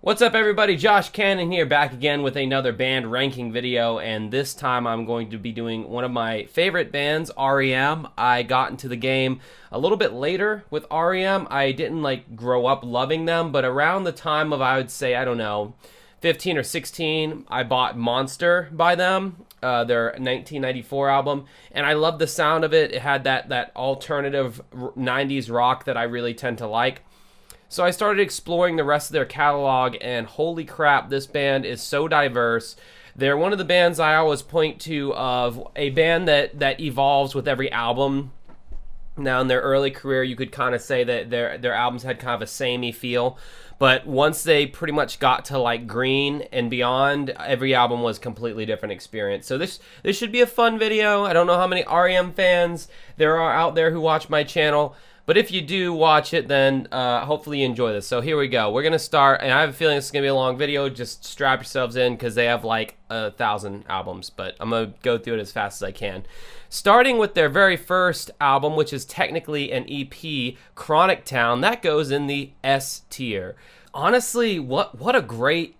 What's up everybody, Josh Cannon here, back again with another band ranking video, and this time I'm going to be doing one of my favorite bands, R.e.m. I got into the game a little bit later with R.e.m. I didn't grow up loving them, but around the time of, I would say, I don't know, 15 or 16, I bought Monster by them, their 1994 album, and I loved the sound of it. It had that alternative 90s rock that I really tend to like. So I started exploring the rest of their catalog, and holy crap, this band is so diverse. They're one of the bands I always point to of a band that evolves with every album. Now, in their early career, you could kind of say that their albums had kind of a samey feel, but once they pretty much got to like Green and beyond, every album was a completely different experience. So this should be a fun video. I don't know how many R.e.m. fans there are out there who watch my channel, but if you do watch it, then hopefully you enjoy this. So here we go. We're going to start, and I have a feeling this is going to be a long video. Just strap yourselves in because they have like 1,000 albums, but I'm going to go through it as fast as I can. Starting with their very first album, which is technically an EP, Chronic Town, that goes in the S tier. Honestly, what a great,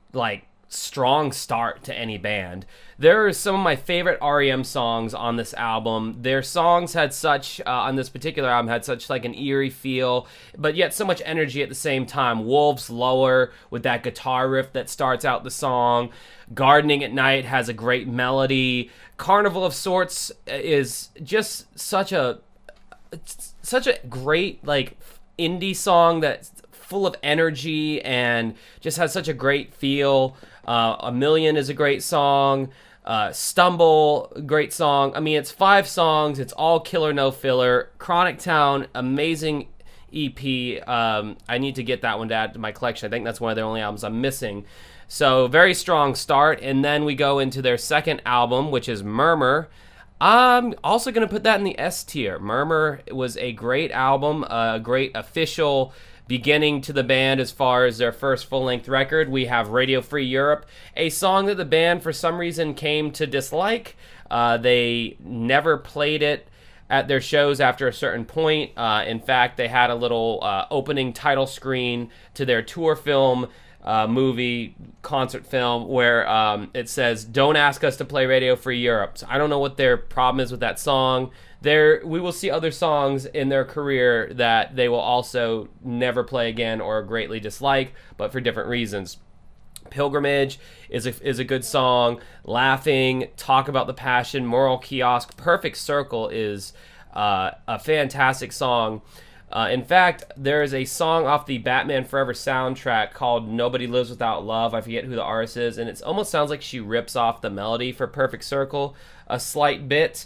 strong start to any band. There are some of my favorite R.e.m. songs on this album. Their songs had such, on this particular album, had such like an eerie feel, but yet so much energy at the same time. Wolves Lower with that guitar riff that starts out the song. Gardening at Night has a great melody. Carnival of Sorts is just such a great indie song that's full of energy and just has such a great feel. A Million is a great song. Stumble, great song. I mean, it's 5 songs. It's all killer, no filler. Chronic Town, amazing EP. I need to get that one to add to my collection. I think that's one of their only albums I'm missing. So, very strong start. And then we go into their second album, which is Murmur. I'm also going to put that in the S tier. Murmur was a great album, a great official beginning to the band as far as their first full-length record. We have Radio Free Europe, a song that the band for some reason came to dislike. They never played it at their shows after a certain point. In fact, they had a little opening title screen to their tour film, movie, concert film, where it says, "Don't ask us to play Radio Free Europe." So I don't know what their problem is with that song. We will see other songs in their career that they will also never play again or greatly dislike, but for different reasons. Pilgrimage is a good song. Laughing, Talk About the Passion, Moral Kiosk, Perfect Circle is a fantastic song. In fact, there is a song off the Batman Forever soundtrack called Nobody Lives Without Love. I forget who the artist is, and it almost sounds like she rips off the melody for Perfect Circle a slight bit.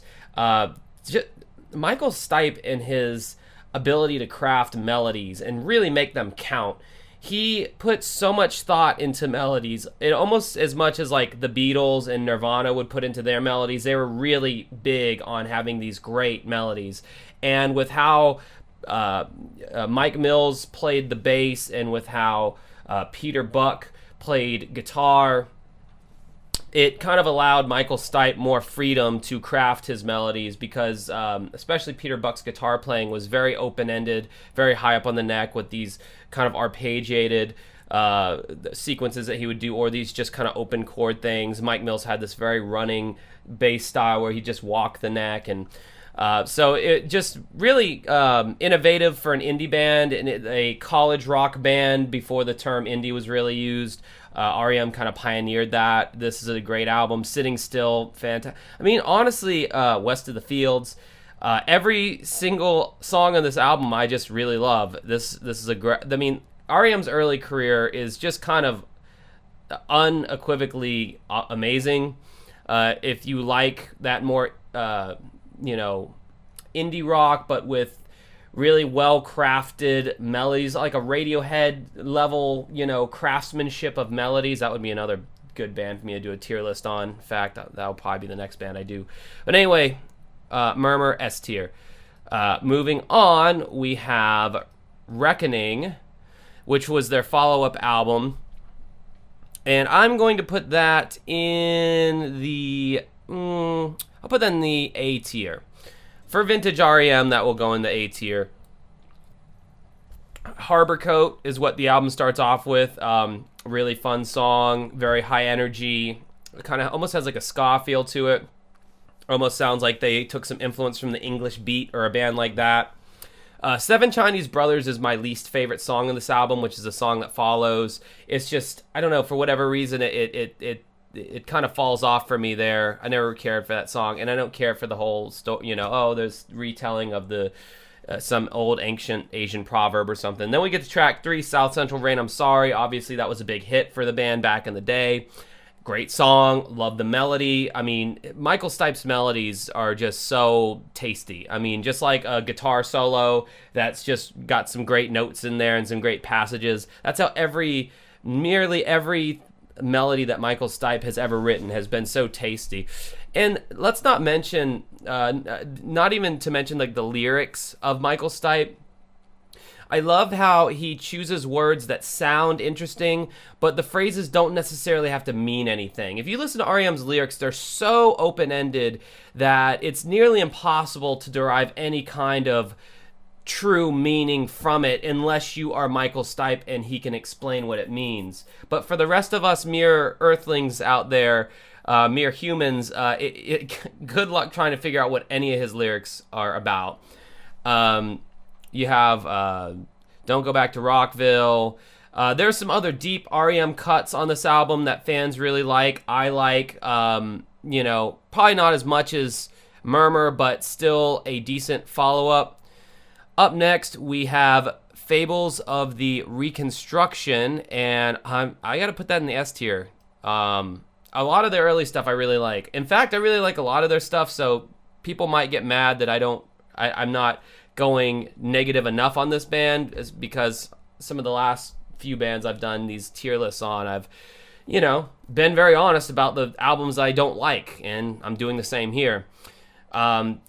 Michael Stipe and his ability to craft melodies and really make them count. He puts so much thought into melodies. It almost as much as like the Beatles and Nirvana would put into their melodies. They were really big on having these great melodies. And with how Mike Mills played the bass and with how Peter Buck played guitar, it kind of allowed Michael Stipe more freedom to craft his melodies because especially Peter Buck's guitar playing was very open-ended, very high up on the neck with these kind of arpeggiated sequences that he would do, or these just kind of open chord things. Mike Mills had this very running bass style where he just walked the neck, and so it just really innovative for an indie band and a college rock band before the term indie was really used. R.e.m. kind of pioneered that. This is a great album. Sitting Still, fantastic. I mean, honestly, West of the Fields, every single song on this album I just really love. This is a great. I mean, R.e.m.'s early career is just kind of unequivocally amazing. If you like that more, indie rock, but with really well-crafted melodies, like a Radiohead level, craftsmanship of melodies, that would be another good band for me to do a tier list on. In fact, that'll probably be the next band I do. But anyway, Murmur, S tier. Moving on, we have Reckoning, which was their follow-up album. And I'm going to put that in the... I'll put that in the A tier. For vintage R.e.m., that will go in the A tier. Harbor Coat is what the album starts off with. Really fun song, very high energy, kind of almost has like a ska feel to it. Almost sounds like they took some influence from the English Beat or a band like that. Seven Chinese Brothers is my least favorite song on this album, which is a song that follows. It's just, I don't know, for whatever reason, it kind of falls off for me there. I never cared for that song, and I don't care for the whole story, there's retelling of the some old ancient Asian proverb or something. Then we get to track 3, South Central Rain, I'm Sorry. Obviously, that was a big hit for the band back in the day. Great song, love the melody. I mean, Michael Stipe's melodies are just so tasty. I mean, just like a guitar solo that's just got some great notes in there and some great passages. That's how nearly every melody that Michael Stipe has ever written has been so tasty. And let's not mention, not even to mention like the lyrics of Michael Stipe. I love how he chooses words that sound interesting, but the phrases don't necessarily have to mean anything. If you listen to R.e.m's lyrics, they're so open-ended that it's nearly impossible to derive any kind of true meaning from it unless you are Michael Stipe and he can explain what it means. But for the rest of us mere earthlings out there, mere humans, good luck trying to figure out what any of his lyrics are about. You have Don't Go Back to Rockville. There's some other deep R.e.m. cuts on this album that fans really like. I like, probably not as much as Murmur, but still a decent follow-up. Up next, we have Fables of the Reconstruction, and I got to put that in the S tier. A lot of their early stuff I really like. In fact, I really like a lot of their stuff, so people might get mad that I'm not going negative enough on this band, is because some of the last few bands I've done these tier lists on, I've been very honest about the albums I don't like, and I'm doing the same here.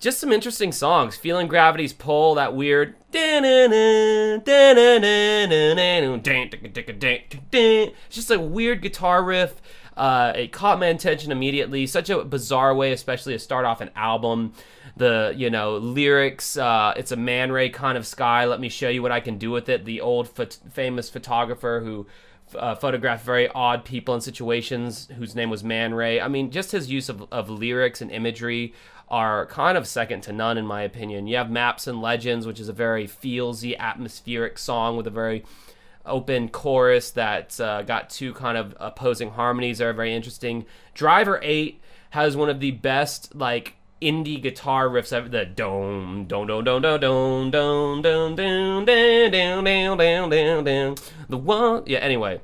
Just some interesting songs. Feeling Gravity's Pull, that weird it's just a weird guitar riff. It caught my attention immediately. Such a bizarre way, especially to start off an album. The lyrics, it's a Man Ray kind of sky, let me show you what I can do with it. The old famous photographer who photographed very odd people and situations, whose name was Man Ray. I mean, just his use of lyrics and imagery are kind of second to none in my opinion. You have Maps and Legends, which is a very feelsy, atmospheric song with a very open chorus that's got two kind of opposing harmonies that are very interesting. Driver 8 has one of the best indie guitar riffs ever. The don don don don don don don don don don don don don. The one, yeah. Anyway,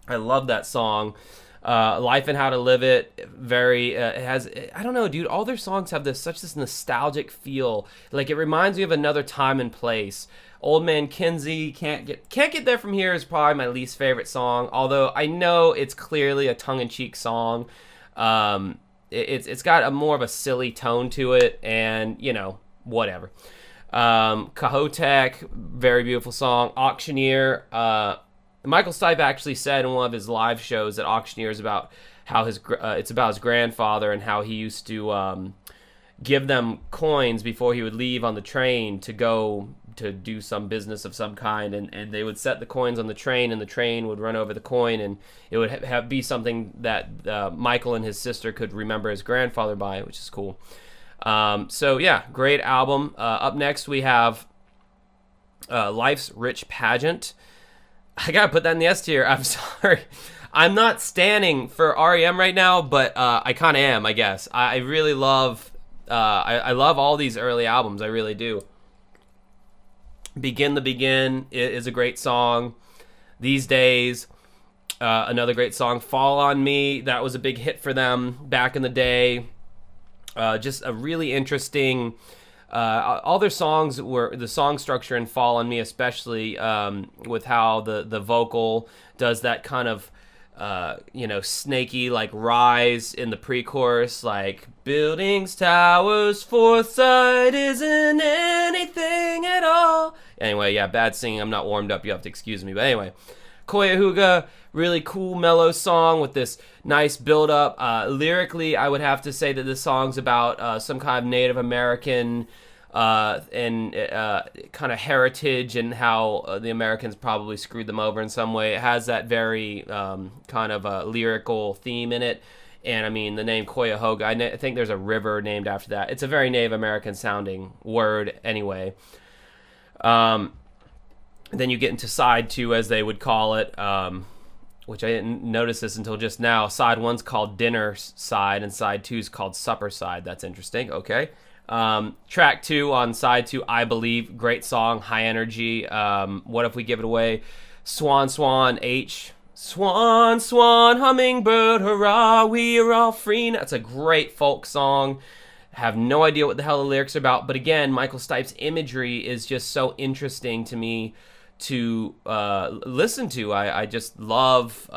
I love that song. Life and How to Live It. Very it has. I don't know, dude. All their songs have this nostalgic feel. Like it reminds me of another time and place. Old Man Kinsey, Can't Get There From Here is probably my least favorite song. Although I know it's clearly a tongue-in-cheek song. It's got a more of a silly tone to it, and whatever. Cahotek, very beautiful song. Auctioneer. Michael Stipe actually said in one of his live shows that Auctioneer is about how it's about his grandfather and how he used to give them coins before he would leave on the train to go to do some business of some kind, and they would set the coins on the train, and the train would run over the coin, and it would be something that Michael and his sister could remember his grandfather by, which is cool. So yeah, great album. Up next we have Life's Rich Pageant. I gotta put that in the S tier. I'm sorry. I'm not standing for R.e.m. right now, but I kind of am, I guess. I really love I love all these early albums. I really do. Begin the Begin is a great song. These Days, another great song. Fall on Me, that was a big hit for them back in the day. Just a really interesting. All their songs were the song structure in Fall on Me, especially with how the vocal does that kind of snaky rise in the pre-chorus, like buildings, towers, foresight isn't anything at all. Anyway, yeah, bad singing. I'm not warmed up. You have to excuse me. But anyway, Koyahuga, really cool, mellow song with this nice build-up. Lyrically, I would have to say that this song's about some kind of Native American and kind of heritage and how the Americans probably screwed them over in some way. It has that very kind of lyrical theme in it. And I mean, the name Cuyahoga, I think there's a river named after that. It's a very Native American sounding word anyway. Then you get into side 2, as they would call it, which I didn't notice this until just now. Side 1's called dinner side, and side 2's called supper side. That's interesting. Okay. Track 2 on side 2, I Believe. Great song, high energy. What If We Give It Away? Swan, Swan, H. Swan, swan, hummingbird, hurrah, we are all free. That's a great folk song. Have no idea what the hell the lyrics are about, but again, Michael Stipe's imagery is just so interesting to me to listen to. I just love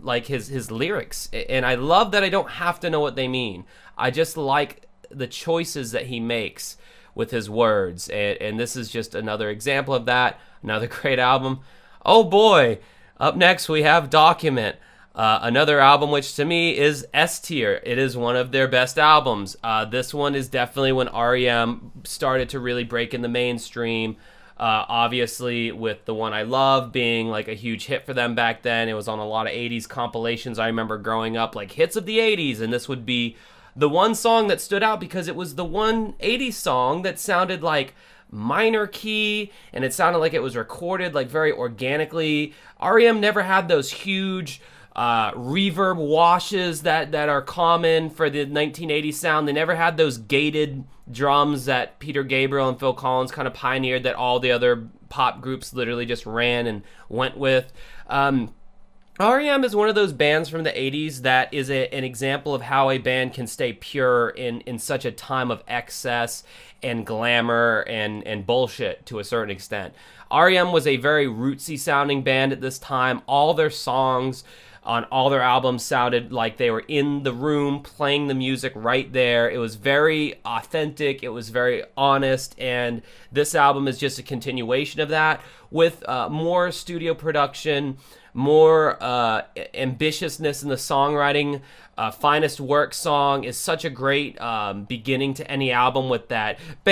like his lyrics, and I love that I don't have to know what they mean. I just like the choices that he makes with his words, and this is just another example of that. Another great album. Oh boy, up next we have Document, another album which to me is S tier. It is one of their best albums. This one is definitely when R.e.m. started to really break in the mainstream. Obviously with The One I Love being like a huge hit for them back then. It was on a lot of 80s compilations. I remember growing up like hits of the 80s, and this would be the one song that stood out because it was the one 80s song that sounded like minor key, and it sounded like it was recorded like very organically. R.e.m. never had those huge reverb washes that are common for the 1980s sound. They never had those gated drums that Peter Gabriel and Phil Collins kind of pioneered that all the other pop groups literally just ran and went with. R.e.m. is one of those bands from the 80s that is an example of how a band can stay pure in such a time of excess and glamour and bullshit to a certain extent. R.e.m. was a very rootsy sounding band at this time. All their songs on all their albums sounded like they were in the room playing the music right there. It was very authentic. It was very honest. And this album is just a continuation of that with more studio production, more ambitiousness in the songwriting. Finest Work song is such a great beginning to any album with that. The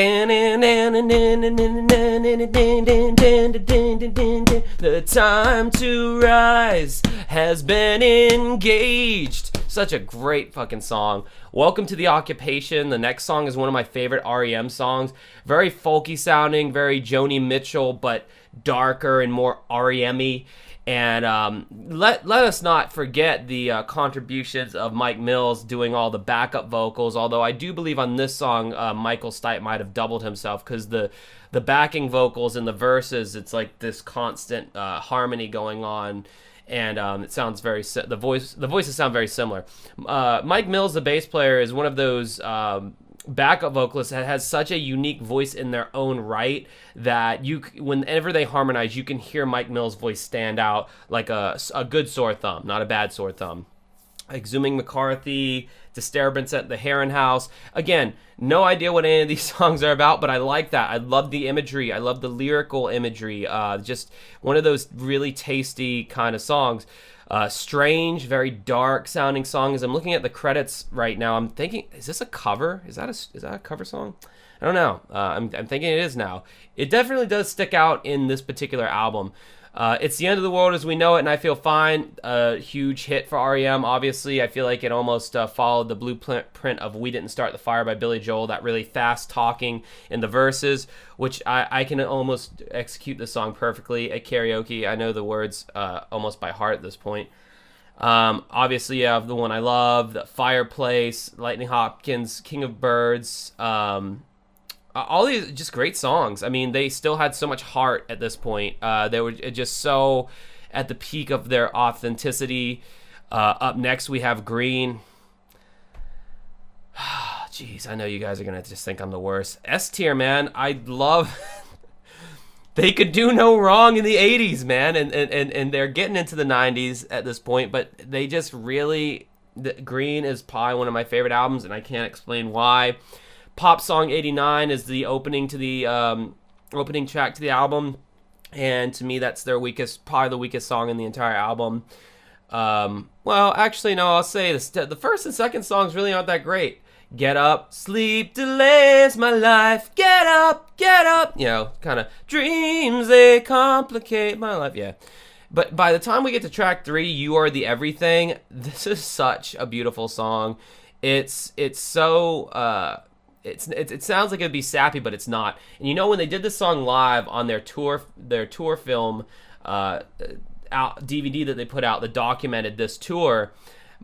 time to rise has been engaged. Such a great fucking song. Welcome to the Occupation. The next song is one of my favorite R.e.m. songs. Very folky sounding, very Joni Mitchell, but darker and more R.e.m.y. And let us not forget the contributions of Mike Mills doing all the backup vocals, although I do believe on this song Michael Stipe might have doubled himself, because the backing vocals in the verses, it's like this constant harmony going on, and it sounds very the voices sound very similar. Mike Mills, the bass player, is one of those backup vocalists that has such a unique voice in their own right that whenever they harmonize, you can hear Mike Mills' voice stand out like a good sore thumb, not a bad sore thumb. Exhuming McCarthy, Disturbance at the Heron House. Again, no idea what any of these songs are about, but I like that. I love the imagery. I love the lyrical imagery. Just one of those really tasty kind of songs. Strange, very dark sounding song. As I'm looking at the credits right now, I'm thinking, is this a cover? Is that a cover song? I don't know. I'm thinking it is now. It definitely does stick out in this particular album. It's the End of the World as We Know It, and I Feel Fine. A huge hit for R.e.m. Obviously, I feel like it almost followed the blueprint of We Didn't Start the Fire by Billy Joel. That really fast talking in the verses, which I can almost execute the song perfectly at karaoke. I know the words almost by heart at this point. Obviously, you have The One I Love, The Fireplace, Lightning Hopkins, King of Birds. All these just great songs. I mean, they still had so much heart at this point. They were just so at the peak of their authenticity. Up next, we have Green. Jeez, I know you guys are going to just think I'm the worst. S tier, man. I love... They could do no wrong in the 80s, man. And they're getting into the 90s at this point. But they just really... Green is probably one of my favorite albums, and I can't explain why. Pop Song 89 is the opening to the opening track to the album, and to me that's their weakest, probably the weakest song in the entire album. Well, actually no, I'll say this, the first and second songs really aren't that great. Get up, sleep delays my life. Get up, you know, kind of dreams, they complicate my life. Yeah. But by the time we get to track 3, You Are the Everything, this is such a beautiful song. It's so it sounds like it'd be sappy, but it's not. And you know, when they did this song live on their tour film DVD that they put out that documented this tour,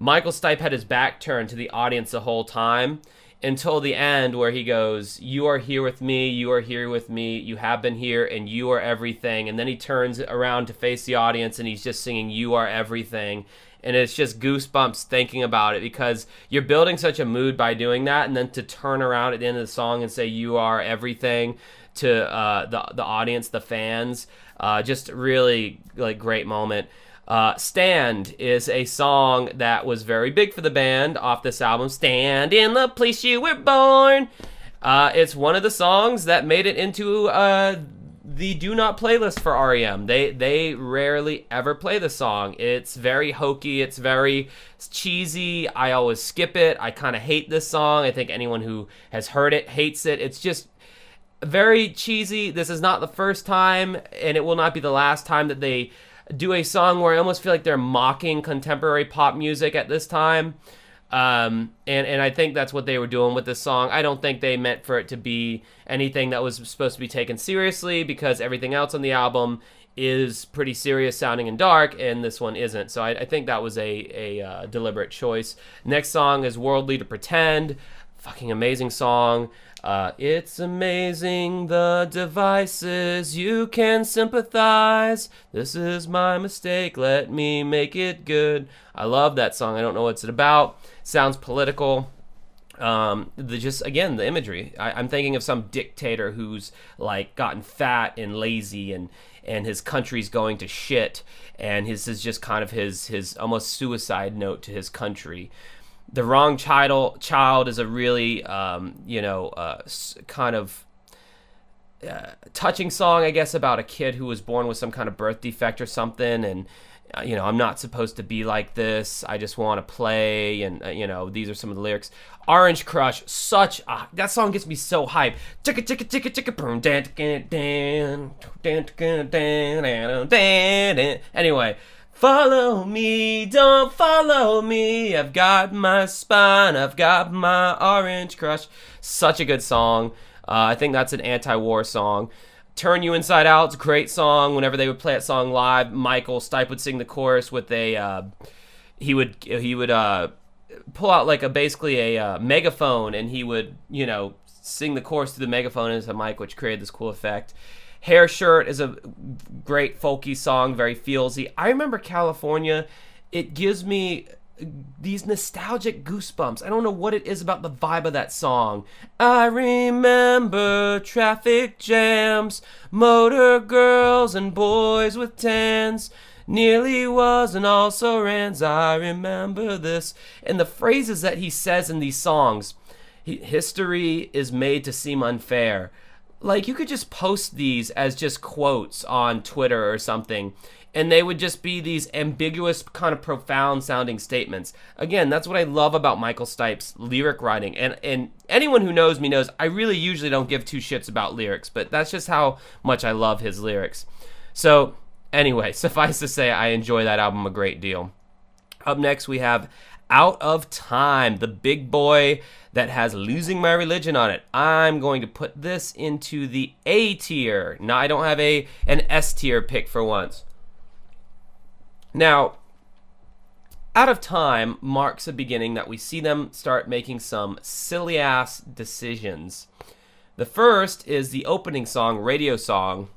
Michael Stipe had his back turned to the audience the whole time until the end, where he goes, "You are here with me, you are here with me, you have been here, and you are everything." And then he turns around to face the audience, and he's just singing "You Are Everything." And it's just goosebumps thinking about it, because you're building such a mood by doing that, and then to turn around at the end of the song and say "You are everything" to the audience, the fans, just really like great moment. Stand is a song that was very big for the band off this album. Stand in the place you were born. It's one of the songs that made it into the Do Not playlist for R.e.m. They rarely ever play the song. It's very hokey. It's very cheesy. I always skip it. I kind of hate this song. I think anyone who has heard it hates it. It's just very cheesy. This is not the first time, and it will not be the last time that they do a song where I almost feel like they're mocking contemporary pop music at this time. And I think that's what they were doing with this song. I don't think they meant for it to be anything that was supposed to be taken seriously, because everything else on the album is pretty serious sounding and dark, and this one isn't. So I think that was a deliberate choice. Next song is Worldly to Pretend. Fucking amazing song. It's amazing the devices you can sympathize. This is my mistake, let me make it good. I love that song. I don't know what it's about. Sounds political. The imagery. I'm thinking of some dictator who's like gotten fat and lazy, and his country's going to shit, and his is just kind of his almost suicide note to his country. The Wrong Child is a really, kind of touching song, I guess, about a kid who was born with some kind of birth defect or something, and, I'm not supposed to be like this, I just want to play, and, these are some of the lyrics. Orange Crush, that song gets me so hyped. Anyway. Follow me, don't follow me. I've got my spine, I've got my orange crush. Such a good song. I think that's an anti-war song. Turn You Inside Out, it's a great song. Whenever they would play that song live, Michael Stipe would sing the chorus with he would pull out like basically a megaphone, and he would, sing the chorus through the megaphone into the mic, which created this cool effect. Hair Shirt is a great folky song, very feelsy. I remember California. It gives me these nostalgic goosebumps. I don't know what it is about the vibe of that song. I remember traffic jams, motor girls and boys with tans. Nearly was and also rans. I remember this. And the phrases that he says in these songs. History is made to seem unfair. Like, you could just post these as just quotes on Twitter or something, and they would just be these ambiguous, kind of profound sounding statements. Again, that's what I love about Michael Stipe's lyric writing. And anyone who knows me knows I really usually don't give two shits about lyrics, but that's just how much I love his lyrics. So, anyway, suffice to say, I enjoy that album a great deal. Up next, we have Out of Time, the big boy that has Losing My Religion on it. I'm going to put this into the A tier. Now, I don't have an S tier pick for once. Now, Out of Time marks a beginning that we see them start making some silly-ass decisions. The first is the opening song, Radio Song,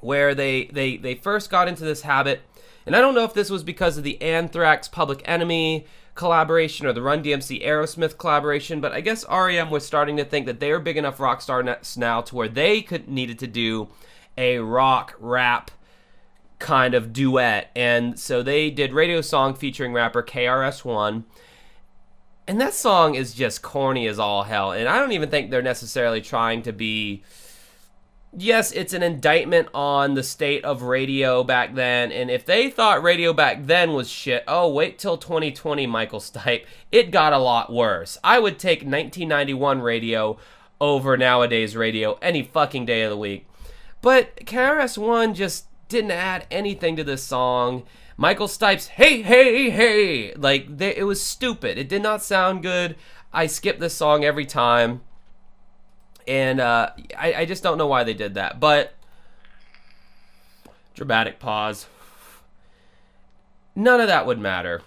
where they first got into this habit. And I don't know if this was because of the Anthrax Public Enemy collaboration or the Run DMC Aerosmith collaboration, but I guess R.e.m. was starting to think that they were big enough rock stars now to where they needed to do a rock rap kind of duet. And so they did Radio Song featuring rapper KRS-One. And that song is just corny as all hell. And I don't even think they're necessarily trying to be yes, it's an indictment on the state of radio back then. And if they thought radio back then was shit, oh, wait till 2020, Michael Stipe. It got a lot worse. I would take 1991 radio over nowadays radio any fucking day of the week. But KRS-One just didn't add anything to this song. Michael Stipe's "Hey, hey, hey," like it was stupid. It did not sound good. I skip this song every time, and I just don't know why they did that. But dramatic pause. None of that would matter,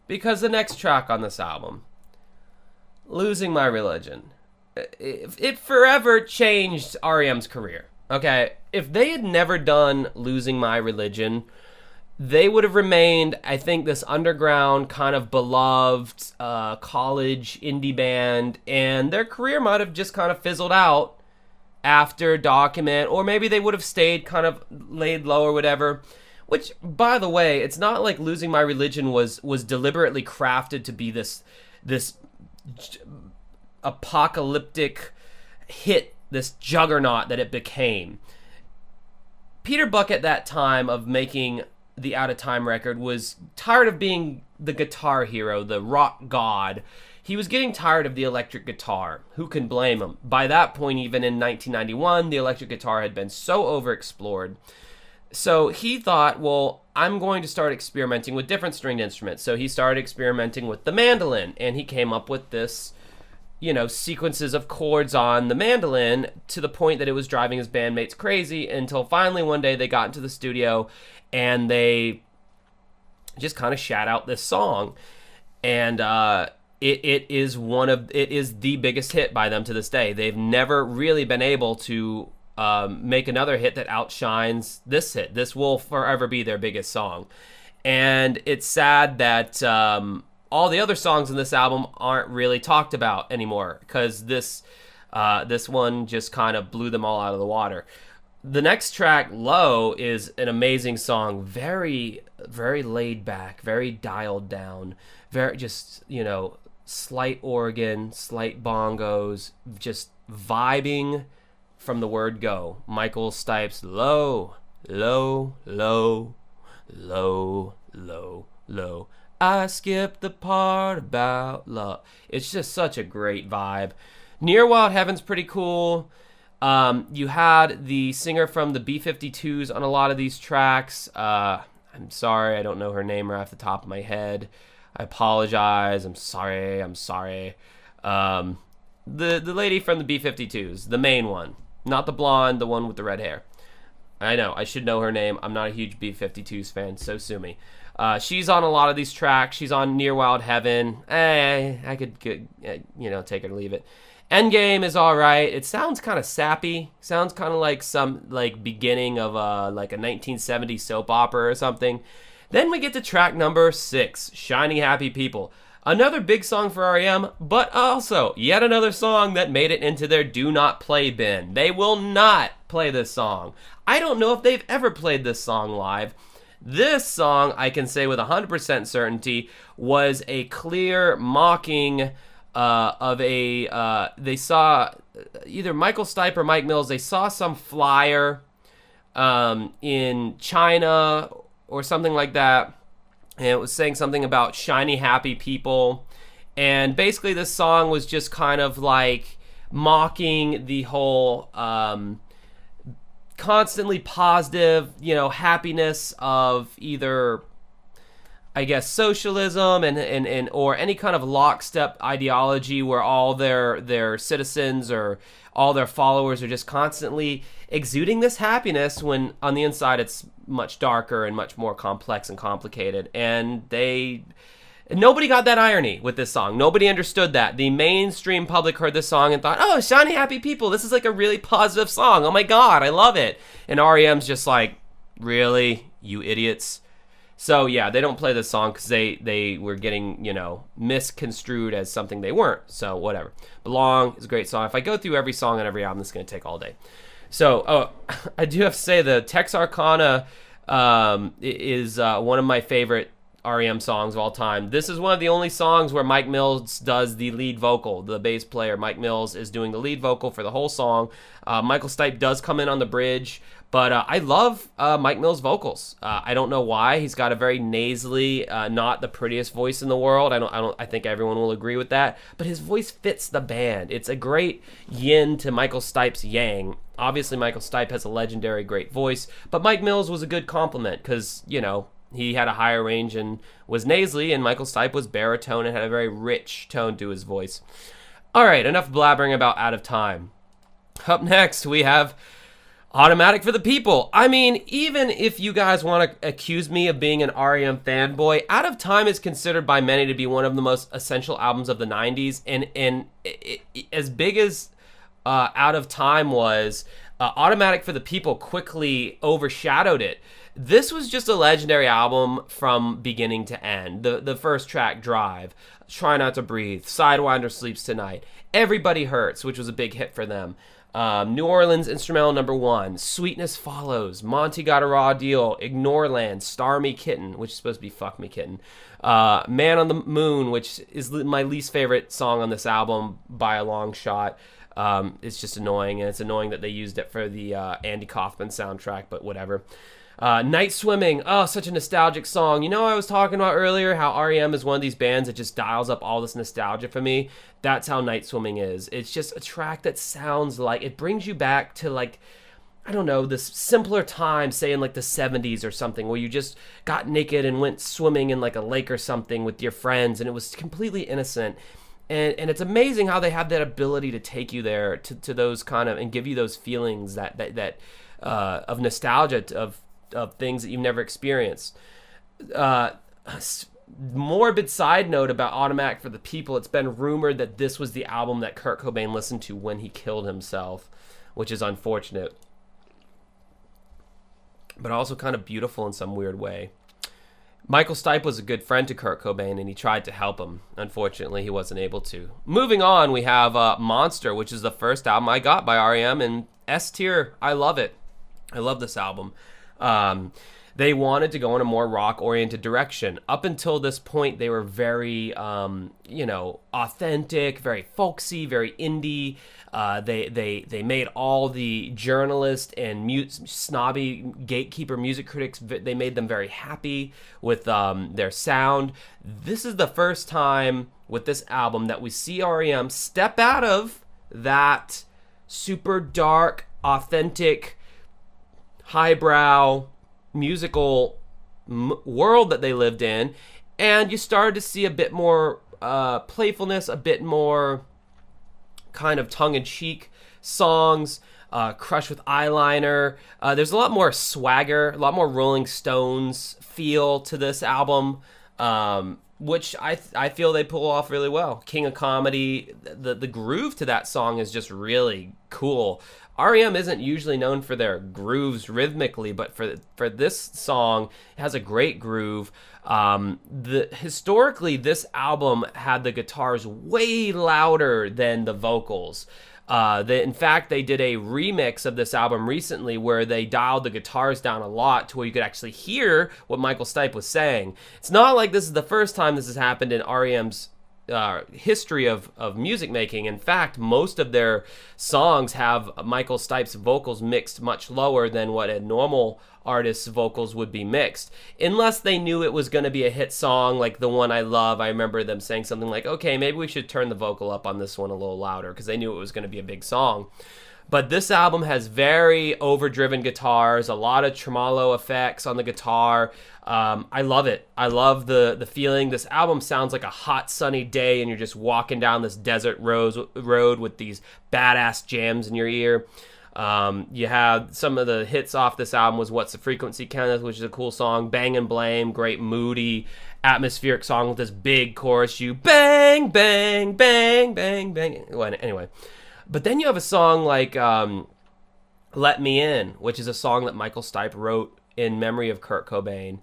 because the next track on this album, "Losing My Religion," it forever changed R.e.m's career. Okay, if they had never done "Losing My Religion," they would have remained, I think, this underground kind of beloved college indie band, and their career might have just kind of fizzled out after Document, or maybe they would have stayed kind of laid low or whatever. Which, by the way, it's not like "Losing My Religion" was deliberately crafted to be this apocalyptic hit, this juggernaut that it became. Peter Buck at that time of making the Out of Time record was tired of being the guitar hero, the rock god. He was getting tired of the electric guitar. Who can blame him? By that point, even in 1991, the electric guitar had been so overexplored. So he thought, well, I'm going to start experimenting with different stringed instruments. So he started experimenting with the mandolin, and he came up with this, sequences of chords on the mandolin to the point that it was driving his bandmates crazy, until finally one day they got into the studio and they just kind of shat out this song. And it is the biggest hit by them to this day. They've never really been able to make another hit that outshines this hit. This will forever be their biggest song. And it's sad that all the other songs in this album aren't really talked about anymore, because this one just kind of blew them all out of the water. The next track, "Low," is an amazing song. Very, very laid back, very dialed down, very just, slight organ, slight bongos, just vibing from the word go. Michael Stipe's "Low, low, low, low, low, low. I skipped the part about love." It's just such a great vibe. "Near Wild Heaven's pretty cool. You had the singer from the B-52s on a lot of these tracks. I'm sorry, I don't know her name right off the top of my head. I apologize. I'm sorry. The lady from the B-52s, the main one. Not the blonde, the one with the red hair. I know, I should know her name. I'm not a huge B-52s fan, so sue me. She's on a lot of these tracks. She's on "Near Wild Heaven." I could take it or leave it. "Endgame" is all right. It sounds kind of sappy. Sounds kind of like some beginning of a 1970s soap opera or something. Then we get to track number 6, "Shiny Happy People." Another big song for R.e.m., but also yet another song that made it into their do not play bin. They will not play this song. I don't know if they've ever played this song live. This song, I can say with 100% certainty, was a clear mocking of a... they saw either Michael Stipe or Mike Mills. They saw some flyer in China or something like that, and it was saying something about shiny happy people. And basically this song was just kind of like mocking the whole constantly positive, happiness of either, I guess, socialism and or any kind of lockstep ideology where all their citizens or all their followers are just constantly exuding this happiness, when on the inside it's much darker and much more complex and complicated. And nobody got that irony with this song. Nobody understood that. The mainstream public heard this song and thought, oh, shiny happy people, this is like a really positive song. Oh my God, I love it. And R.e.m's just like, really, you idiots? So yeah, they don't play this song because they were getting, misconstrued as something they weren't. So whatever. Belong is a great song. If I go through every song on every album, it's going to take all day. So I do have to say the Texarkana is one of my favorite R.e.m. songs of all time. This is one of the only songs where Mike Mills does the lead vocal. The bass player, Mike Mills, is doing the lead vocal for the whole song. Michael Stipe does come in on the bridge, but I love Mike Mills' vocals. I don't know why. He's got a very nasally, not the prettiest voice in the world. I think everyone will agree with that. But his voice fits the band. It's a great yin to Michael Stipe's yang. Obviously, Michael Stipe has a legendary great voice, but Mike Mills was a good compliment because, you know, he had a higher range and was nasally, and Michael Stipe was baritone and had a very rich tone to his voice. All right, enough blabbering about Out of Time. Up next, we have Automatic for the People. I mean, even if you guys want to accuse me of being an R.e.m. fanboy, Out of Time is considered by many to be one of the most essential albums of the 90s, and as big as Out of Time was, Automatic for the People quickly overshadowed it. This was just a legendary album from beginning to end. The first track, Drive, Try Not to Breathe, Sidewinder Sleeps Tonight, Everybody Hurts, which was a big hit for them, New Orleans Instrumental #1, Sweetness Follows, Monty Got a Raw Deal, Ignoreland, Star Me Kitten, which is supposed to be Fuck Me Kitten, Man on the Moon, which is my least favorite song on this album by a long shot. It's just annoying, and it's annoying that they used it for the Andy Kaufman soundtrack, but whatever. Night Swimming, oh, such a nostalgic song. You know, I was talking about earlier how R.e.m. is one of these bands that just dials up all this nostalgia for me. That's how Night Swimming is. It's just a track that sounds like, it brings you back to, like, I don't know, this simpler time, say in like the 70s or something, where you just got naked and went swimming in like a lake or something with your friends, and it was completely innocent. And it's amazing how they have that ability to take you there to those kind of, and give you those feelings that of nostalgia, of things that you've never experienced. Morbid side note about Automatic for the People, it's been rumored that this was the album that Kurt Cobain listened to when he killed himself, which is unfortunate, but also kind of beautiful in some weird way. Michael Stipe was a good friend to Kurt Cobain, and he tried to help him. Unfortunately, he wasn't able to. Moving on, we have Monster, which is the first album I got by R.e.m., and S tier. I love it. I love this album. They wanted to go in a more rock-oriented direction. Up until this point, they were very, authentic, very folksy, very indie. They made all the journalists and snobby gatekeeper music critics, they made them very happy with their sound. This is the first time with this album that we see R.e.m. step out of that super dark, authentic, highbrow musical world that they lived in, and you started to see a bit more playfulness, a bit more kind of tongue-in-cheek songs, Crush with Eyeliner. There's a lot more swagger, a lot more Rolling Stones feel to this album, which I feel they pull off really well. King of Comedy, the groove to that song is just really cool. R.e.m. isn't usually known for their grooves rhythmically, but for this song, it has a great groove. Historically, this album had the guitars way louder than the vocals. In fact, they did a remix of this album recently where they dialed the guitars down a lot to where you could actually hear what Michael Stipe was saying. It's not like this is the first time this has happened in R.e.m.'s history of music making. In fact, most of their songs have Michael Stipe's vocals mixed much lower than what a normal artist's vocals would be mixed, unless they knew it was going to be a hit song like The One I Love. I remember them saying something like, okay, maybe we should turn the vocal up on this one a little louder, because they knew it was going to be a big song. But this album has very overdriven guitars, a lot of tremolo effects on the guitar. I love it. I love the feeling. This album sounds like a hot sunny day and you're just walking down this desert road with these badass jams in your ear. You have some of the hits off this album was What's the Frequency, Kenneth, which is a cool song. Bang and Blame, great moody atmospheric song with this big chorus. You bang, bang, bang, bang, bang. Well, anyway. But then you have a song like Let Me In, which is a song that Michael Stipe wrote in memory of Kurt Cobain.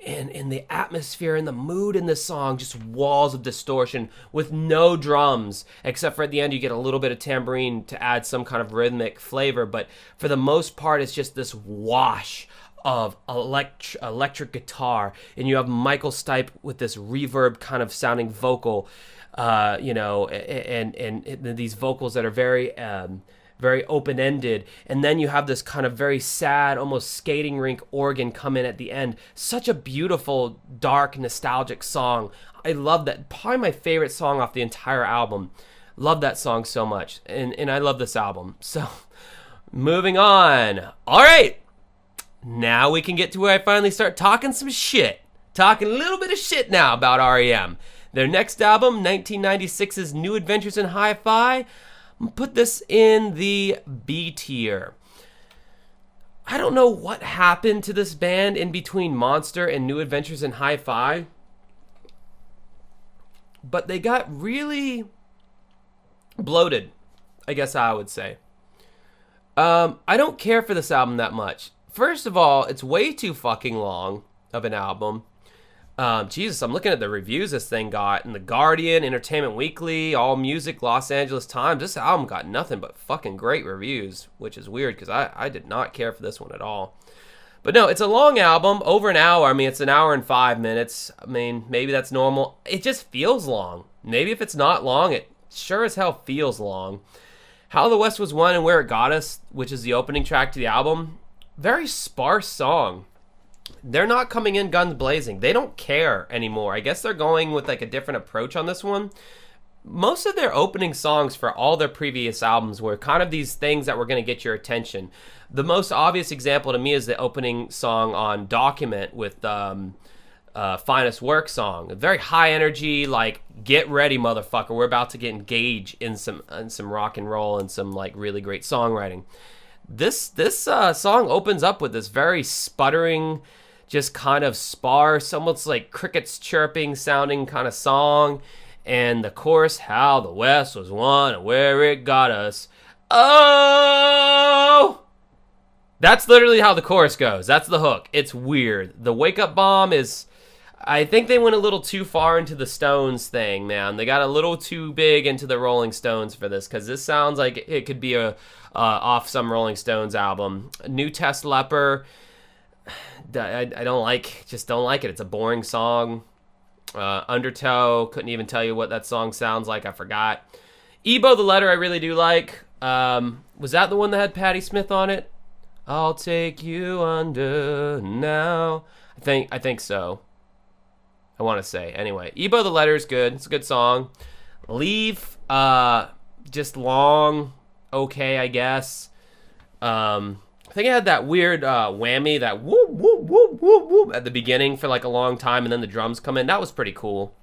And the atmosphere and the mood in this song, just walls of distortion with no drums, except for at the end you get a little bit of tambourine to add some kind of rhythmic flavor. But for the most part, it's just this wash of electric guitar, and you have Michael Stipe with this reverb kind of sounding vocal, and these vocals that are very open-ended, and then you have this kind of very sad, almost skating rink organ come in at the end. Such a beautiful, dark, nostalgic song. I love that. Probably my favorite song off the entire album. Love that song so much, and I love this album. So, moving on. All right, now we can get to where I finally start talking some shit. Talking a little bit of shit now about R.e.m. Their next album, 1996's New Adventures in Hi-Fi, put this in the B tier. I don't know what happened to this band in between Monster and New Adventures in Hi-Fi, but they got really bloated, I guess I would say. I don't care for this album that much. First of all, it's way too fucking long of an album. Jesus, I'm looking at the reviews this thing got in The Guardian, Entertainment Weekly, All Music, Los Angeles Times. This album got nothing but fucking great reviews, which is weird because I did not care for this one at all. But no, it's a long album, over an hour. I mean, it's an hour and 5 minutes. I mean, maybe that's normal. It just feels long. Maybe if it's not long, it sure as hell feels long. How the West Was Won and Where It Got Us, which is the opening track to the album, very sparse song. They're not coming in guns blazing. They don't care anymore. I guess they're going with like a different approach on this one. Most of their opening songs for all their previous albums were kind of these things that were going to get your attention. The most obvious example to me is the opening song on Document with Finest Work song. A very high energy, like, get ready, motherfucker. We're about to get engaged in some rock and roll and some like really great songwriting. This song opens up with this very sputtering, just kind of sparse, almost like crickets chirping sounding kind of song. And the chorus, how the West was won and where it got us. Oh! That's literally how the chorus goes. That's the hook. It's weird. The Wake Up Bomb is... I think they went a little too far into the Stones thing, man. They got a little too big into the Rolling Stones for this, because this sounds like it could be off some Rolling Stones album. New Test Leper, I don't like it. It's a boring song. Undertow, couldn't even tell you what that song sounds like. I forgot. Ebo the Letter, I really do like. Was that the one that had Patti Smith on it? I'll take you under now. I think so. I want to say. Anyway, Ebo the Letter is good. It's a good song. Leave, just long, okay, I guess. I think it had that weird whammy, that whoop, whoop, whoop, whoop, whoop at the beginning for like a long time, and then the drums come in. That was pretty cool.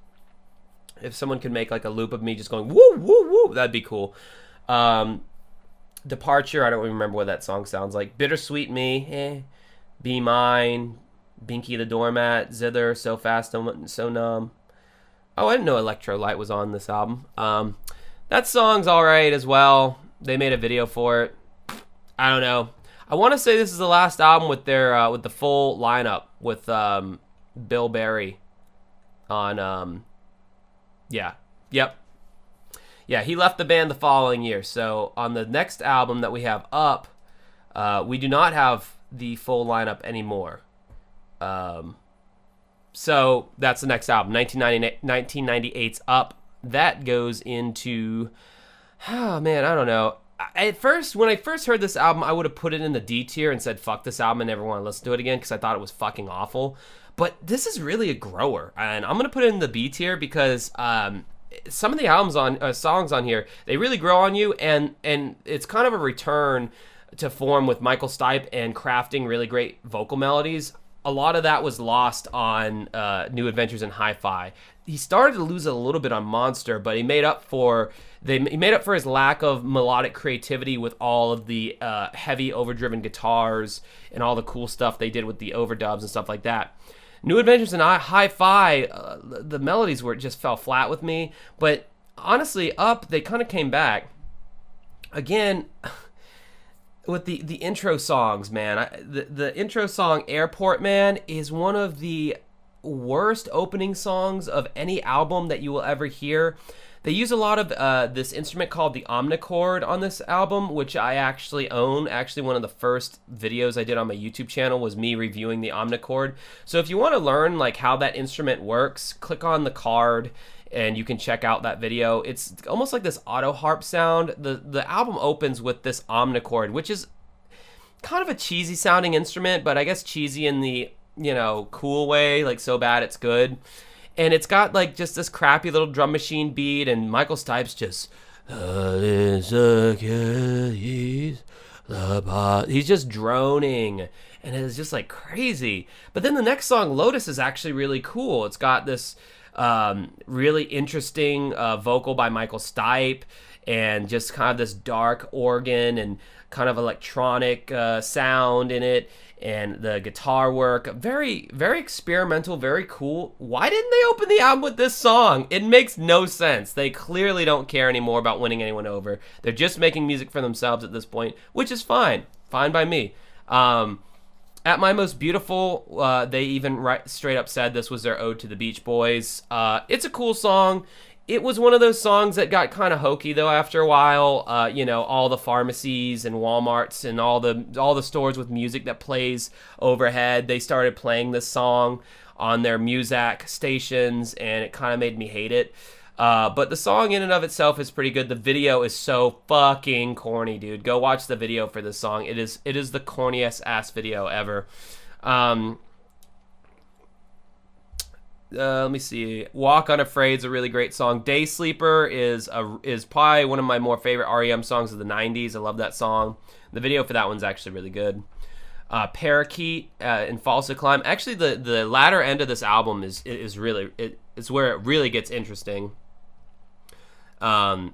If someone could make like a loop of me just going whoop, whoop, whoop, that'd be cool. Departure, I don't remember what that song sounds like. Bittersweet Me, Be Mine, Binky the Doormat, Zither, So Fast, So Numb. Oh, I didn't know Electrolyte was on this album. That song's alright as well. They made a video for it. I don't know. I want to say this is the last album with their with the full lineup with Bill Berry on yeah. Yep. Yeah, he left the band the following year. So on the next album that we have up, we do not have the full lineup anymore. So that's the next album, 1998's Up. That goes into, oh man, I don't know. At first, when I first heard this album, I would have put it in the D tier and said, fuck this album and never want to listen to it again because I thought it was fucking awful. But this is really a grower, and I'm going to put it in the B tier because some of the songs on here, they really grow on you, and it's kind of a return to form with Michael Stipe and crafting really great vocal melodies. A lot of that was lost on New Adventures in Hi-Fi. He started to lose it a little bit on Monster, but he made up for his lack of melodic creativity with all of the heavy overdriven guitars and all the cool stuff they did with the overdubs and stuff like that. New Adventures in Hi-Fi, the melodies just fell flat with me, but honestly, Up, they kind of came back. Again, with the intro songs, man. The intro song Airport Man is one of the worst opening songs of any album that you will ever hear. They use a lot of this instrument called the omnichord on this album, which I actually own. Actually, one of the first videos I did on my YouTube channel was me reviewing the omnichord. So if you want to learn like how that instrument works, click on the card and you can check out that video. It's almost like this auto harp sound. The album opens with this omnichord, which is kind of a cheesy sounding instrument, but I guess cheesy in the, you know, cool way, like so bad it's good. And it's got like just this crappy little drum machine beat, and Michael Stipe's just he's just droning, and it's just like crazy. But then the next song, Lotus, is actually really cool. It's got this really interesting vocal by Michael Stipe, and just kind of this dark organ and kind of electronic sound in it. And the guitar work, very, very experimental, very cool. Why didn't they open the album with this song? It makes no sense. They clearly don't care anymore about winning anyone over. They're just making music for themselves at this point, which is fine. Fine by me. At My Most Beautiful, they even straight up said this was their ode to the Beach Boys. It's a cool song. It was one of those songs that got kind of hokey though after a while. You know, all the pharmacies and Walmarts and all the stores with music that plays overhead, they started playing this song on their Muzak stations, and it kind of made me hate it. But the song in and of itself is pretty good. The video is so fucking corny, dude. Go watch the video for this song. It is the corniest ass video ever. Let me see. Walk Unafraid is a really great song. Day Sleeper is probably one of my more favorite R.e.m. songs of the 90s. I love that song. The video for that one's actually really good. Parakeet and False Climb. Actually, the latter end of this album is really it's where it really gets interesting. I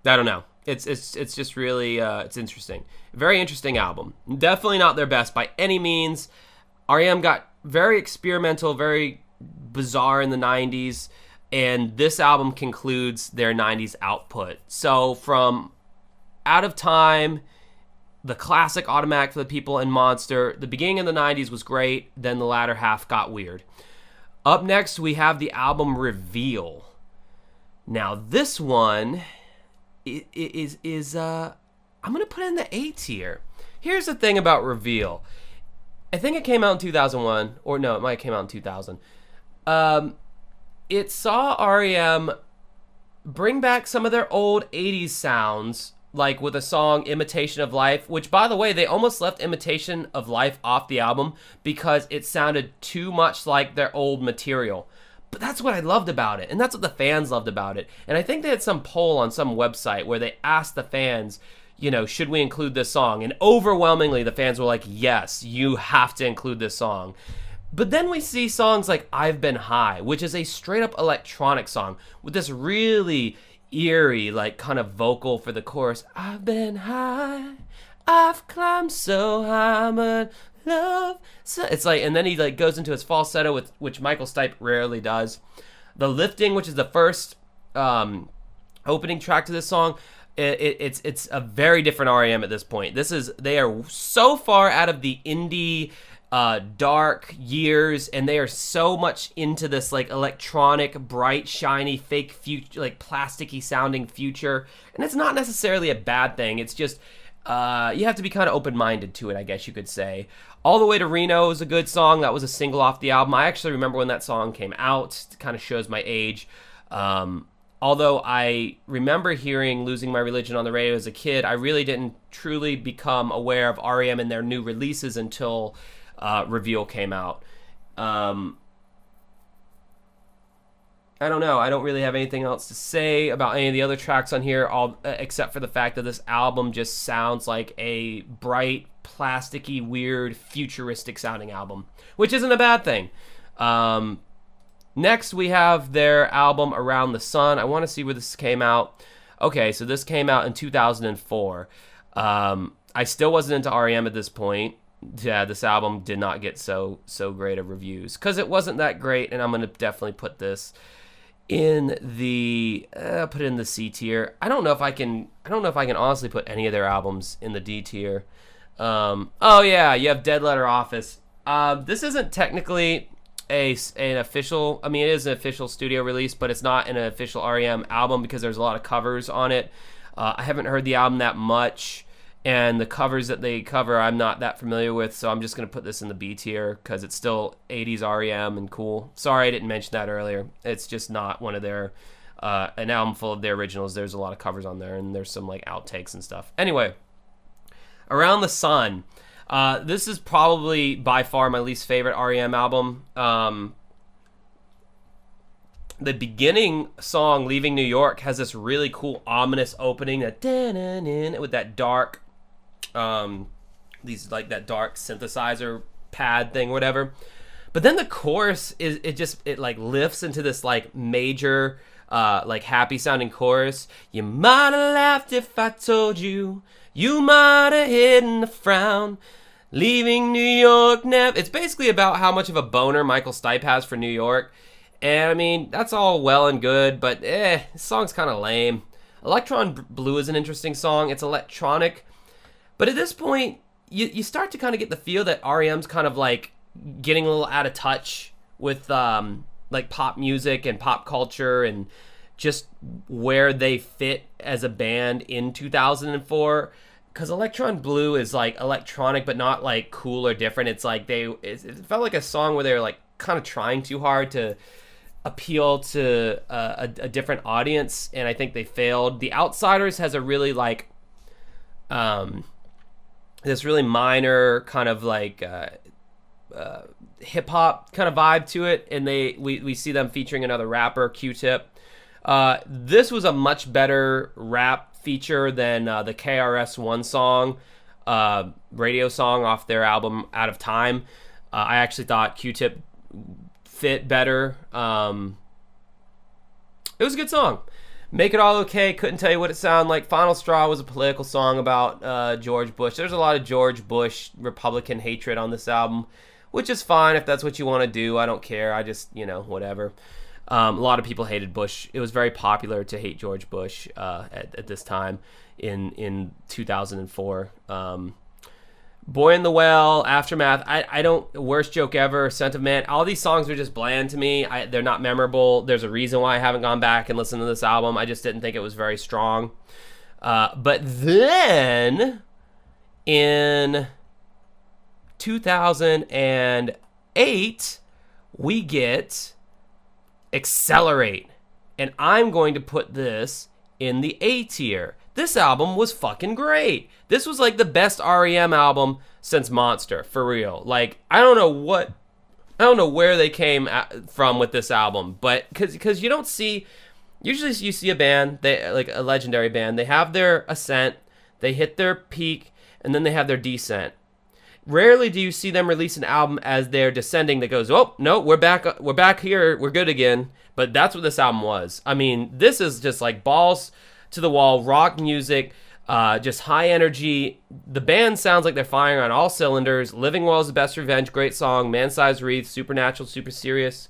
don't know. It's just really it's interesting. Very interesting album. Definitely not their best by any means. R.e.m. got very experimental, very bizarre in the 90s, and this album concludes their 90s output. So from Out of Time, the classic Automatic for the People, and Monster, the beginning of the 90s was great, then the latter half got weird. Up next, we have the album Reveal. Now this one is I'm gonna put it in the A tier. Here's the thing about Reveal. I think it came out in 2001, or no, it might have came out in 2000. It saw R.e.m. bring back some of their old 80s sounds, like with a song Imitation of Life, which, by the way, they almost left Imitation of Life off the album because it sounded too much like their old material. But that's what I loved about it, and that's what the fans loved about it. And I think they had some poll on some website where they asked the fans, you know, should we include this song? And overwhelmingly, the fans were like, yes, you have to include this song. But then we see songs like I've Been High, which is a straight up electronic song with this really eerie, like, kind of vocal for the chorus. I've been high, I've climbed so high, but love. So it's like, and then he like goes into his falsetto, which Michael Stipe rarely does. The Lifting, which is the first opening track to this song, it's a very different R.e.m. at this point. They are so far out of the indie dark years, and they are so much into this like electronic, bright, shiny, fake future, like plasticky sounding future. And it's not necessarily a bad thing. It's just you have to be kind of open-minded to it, I guess you could say. All the Way to Reno is a good song. That was a single off the album. I actually remember when that song came out. It kind of shows my age. Although I remember hearing Losing My Religion on the radio as a kid, I really didn't truly become aware of R.e.m. and their new releases until Reveal came out. I don't know. I don't really have anything else to say about any of the other tracks on here, except for the fact that this album just sounds like a bright, plasticky, weird, futuristic sounding album, which isn't a bad thing. Next, we have their album Around the Sun. I want to see where this came out. Okay, so this came out in 2004. I still wasn't into R.e.m. at this point. Yeah, this album did not get so great of reviews because it wasn't that great, and I'm gonna definitely put this in the C tier. I don't know if I can honestly put any of their albums in the D tier. Oh yeah, you have Dead Letter Office. This isn't technically an official, I mean, it is an official studio release, but it's not an official R.e.m. album because there's a lot of covers on it. I haven't heard the album that much, and the covers that they cover I'm not that familiar with, so I'm just going to put this in the B tier because it's still 80s R.e.m. and cool. Sorry I didn't mention that earlier. It's just not one of their, an album full of their originals. There's a lot of covers on there, and there's some like outtakes and stuff. Anyway, Around the Sun. This is probably by far my least favorite R.e.m. album. The beginning song, Leaving New York, has this really cool ominous opening that with that dark, that dark synthesizer pad thing, whatever. But then the chorus it like lifts into this like major, like happy sounding chorus. You might have laughed if I told you. You might have hidden a frown. Leaving New York never. It's basically about how much of a boner Michael Stipe has for New York. And I mean, that's all well and good, but this song's kind of lame. Electron Blue is an interesting song. It's electronic. But at this point, you start to kind of get the feel that R.e.m.'s kind of like getting a little out of touch with like pop music and pop culture and just where they fit as a band in 2004. Because Electron Blue is like electronic, but not like cool or different. It's like it felt like a song where they were like kind of trying too hard to appeal to a different audience, and I think they failed. The Outsiders has a really like this really minor kind of like hip hop kind of vibe to it, and we see them featuring another rapper, Q-Tip. This was a much better rap feature than the KRS-One song, radio song off their album Out of Time. I actually thought Q-Tip fit better. It was a good song. Make It All Okay, couldn't tell you what it sounded like. Final Straw was a political song about George Bush. There's a lot of George Bush Republican hatred on this album, which is fine if that's what you want to do. I don't care. I just, whatever. A lot of people hated Bush. It was very popular to hate George Bush at this time in 2004. Boy in the Well, Aftermath, I don't, Worst Joke Ever, Scent of Man, all these songs are just bland to me. They're not memorable. There's a reason why I haven't gone back and listened to this album. I just didn't think it was very strong. But then in 2008, we get Accelerate. And I'm going to put this in the A tier. This album was fucking great. This was like the best R.e.m. album since Monster, for real. Like, I don't know where they came from with this album, but because you don't see, usually you see a band, like a legendary band, they have their ascent, they hit their peak, and then they have their descent. Rarely do you see them release an album as they're descending that goes, oh, no, we're back here, we're good again. But that's what this album was. I mean, this is just like balls to the wall, rock music, just high energy. The band sounds like they're firing on all cylinders. Living Well is the Best Revenge, great song. Man-Sized Wreath, Supernatural, super serious.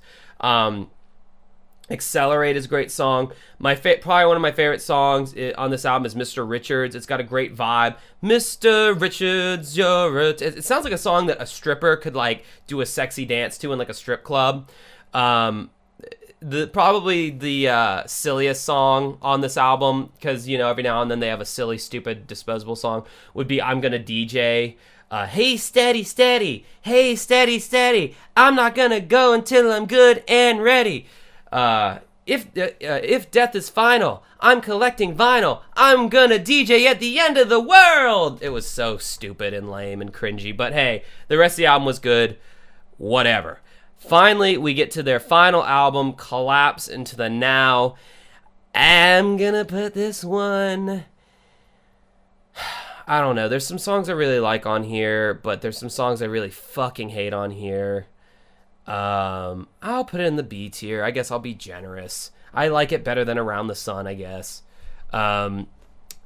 Accelerate is a great song. Probably one of my favorite songs on this album is Mr. Richards. It's got a great vibe. Mr. Richards, it sounds like a song that a stripper could like do a sexy dance to in like a strip club. Probably the silliest song on this album, because every now and then they have a silly, stupid, disposable song, would be I'm Gonna DJ. Hey, steady, steady. Hey, steady, steady. I'm not gonna go until I'm good and ready. If death is final, I'm collecting vinyl. I'm gonna DJ at the end of the world. It was so stupid and lame and cringy, but hey, the rest of the album was good. Whatever. Finally, we get to their final album, Collapse into the Now. I'm gonna put this one, I don't know. There's some songs I really like on here, but there's some songs I really fucking hate on here. I'll put it in the B tier. I guess I'll be generous. I like it better than Around the Sun, I guess.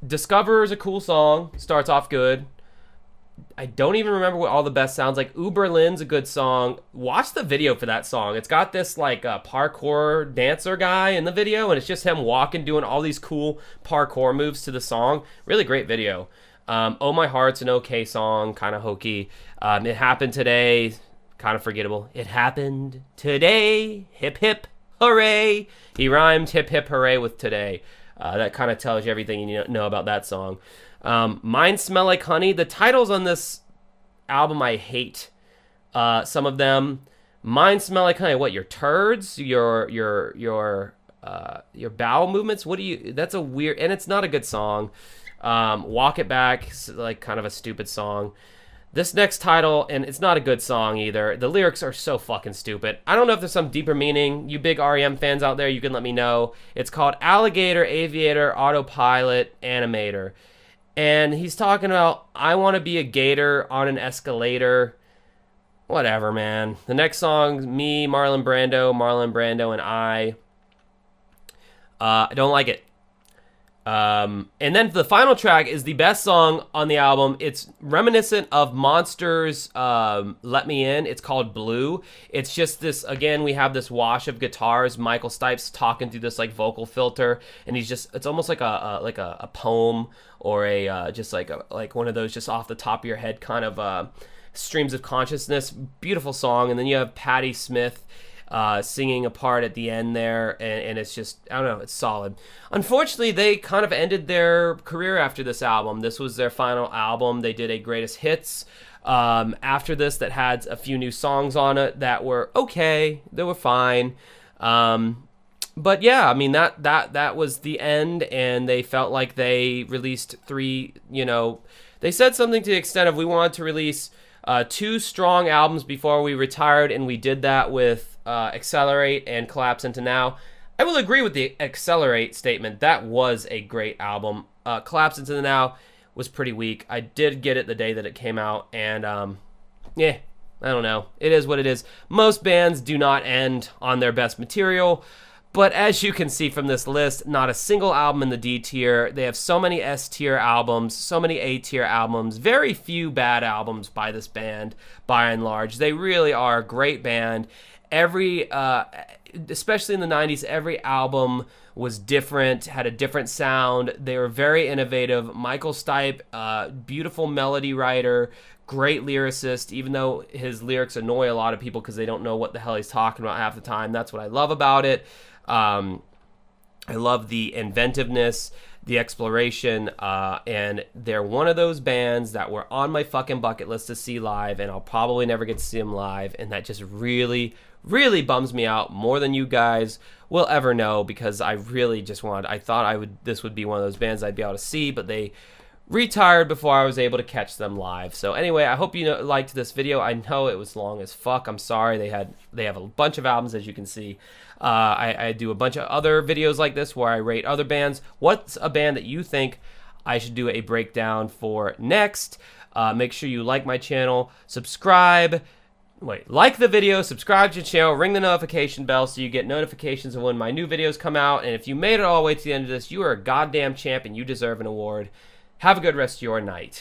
Discover is a cool song. Starts off good. I don't even remember what all the best sounds like. Uberlin's a good song. Watch the video for that song. It's got this like parkour dancer guy in the video, and it's just him walking, doing all these cool parkour moves to the song. Really great video. Oh My Heart's an okay song, kind of hokey. It Happened Today, kind of forgettable. It happened today. Hip hip hooray. He rhymed hip hip hooray with today. That kind of tells you everything you know about that song. Mine Smell Like Honey. The titles on this album I hate. Some of them. Mine Smell Like Honey. What, your turds? Your bowel movements? What do you... That's a weird... And it's not a good song. Walk It Back is like kind of a stupid song. This next title, and it's not a good song either. The lyrics are so fucking stupid. I don't know if there's some deeper meaning. You big R.e.m. fans out there, you can let me know. It's called Alligator, Aviator, Autopilot, Animator. And he's talking about, I want to be a gator on an escalator. Whatever, man. The next song, me, Marlon Brando, and I don't like it. And then the final track is the best song on the album. It's reminiscent of Monster's Let Me In. It's called Blue. It's just this, again, we have this wash of guitars. Michael Stipe's talking through this like vocal filter, and he's just, it's almost like a poem or a just like one of those just off the top of your head kind of streams of consciousness. Beautiful song. And then you have Patti Smith singing a part at the end there, and it's just, I don't know, it's solid. Unfortunately, they kind of ended their career after this album. This was their final album. They did a greatest hits after this that had a few new songs on it that were okay. They were fine. But yeah, I mean, that was the end, and they felt like they released three, they said something to the extent of, we wanted to release 2 strong albums before we retired, and we did that with Accelerate and Collapse Into Now. I will agree with the Accelerate statement. That was a great album. Collapse Into Now was pretty weak. I did get it the day that it came out, and yeah, I don't know. It is what it is. Most bands do not end on their best material, but as you can see from this list, not a single album in the D tier. They have so many S tier albums, so many A tier albums, very few bad albums by this band, by and large. They really are a great band. Every, especially in the 90s, every album was different, had a different sound. They were very innovative. Michael Stipe, beautiful melody writer, great lyricist, even though his lyrics annoy a lot of people because they don't know what the hell he's talking about half the time. That's what I love about it. I love the inventiveness, the exploration, and they're one of those bands that were on my fucking bucket list to see live, and I'll probably never get to see them live, and that just really, really bums me out more than you guys will ever know, because I really just I thought this would be one of those bands I'd be able to see, but they retired before I was able to catch them live. So anyway, I hope you liked this video. I know it was long as fuck. I'm sorry. They have a bunch of albums, as you can see. I do a bunch of other videos like this where I rate other bands. What's a band that you think I should do a breakdown for next? Make sure you like my channel, subscribe. Like the video, subscribe to the channel, ring the notification bell so you get notifications of when my new videos come out. And if you made it all the way to the end of this, you are a goddamn champ and you deserve an award. Have a good rest of your night.